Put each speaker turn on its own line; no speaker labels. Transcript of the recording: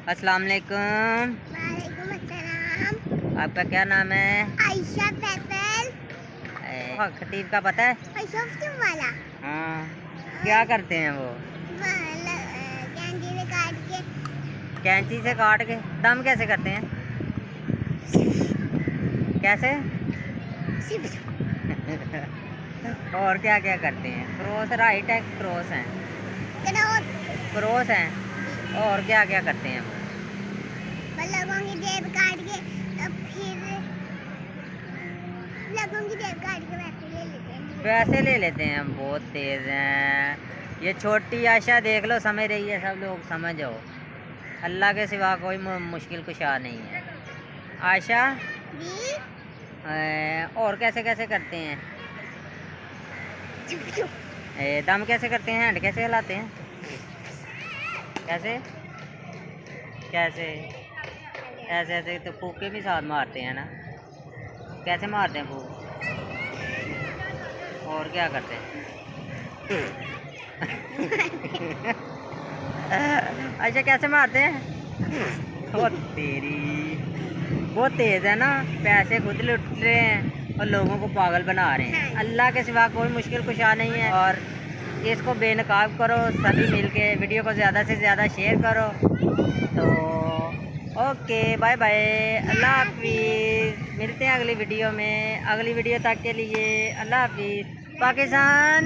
अस्सलाम वालेकुम।
वालेकुम अस्सलाम।
आपका क्या नाम है?
आयशा फैसल।
खतीब का पता है?
आयशा वाला।
हाँ, क्या करते हैं वो?
कैंची से काट के।
कैंची से काट के दम कैसे करते हैं? कैसे? और क्या क्या करते हैं? क्रॉस राइट है, क्रॉस है, क्रॉस है। और क्या क्या करते हैं वो?
लोगों की जेब काट के, फिर लोगों की जेब काट के वैसे ले लेते हैं।
वैसे ले लेते हैं। बहुत तेज हैं ये। छोटी आशा देख लो, समझ रही है, सब लोग समझो। अल्लाह के सिवा कोई मुश्किल कुशा नहीं है। आशा और कैसे कैसे करते हैं? दम कैसे करते हैं? हैंड कैसे हिलाते हैं? कैसे कैसे? ऐसे ऐसे तो फूके भी साथ मारते हैं ना। कैसे मारते हैं फूक? और क्या करते हैं? अच्छा, कैसे मारते हैं? ओ तेरी, बहुत तेज है ना। पैसे खुद लुट रहे हैं और लोगों को पागल बना रहे हैं। अल्लाह के सिवा कोई मुश्किल कुशा नहीं है। और इसको बेनकाब करो सभी मिलके। वीडियो को ज़्यादा से ज़्यादा शेयर करो। तो ओके, बाय बाय, अल्लाह हाफिज़। मिलते हैं अगली वीडियो में। अगली वीडियो तक के लिए अल्लाह हाफिज़। पाकिस्तान।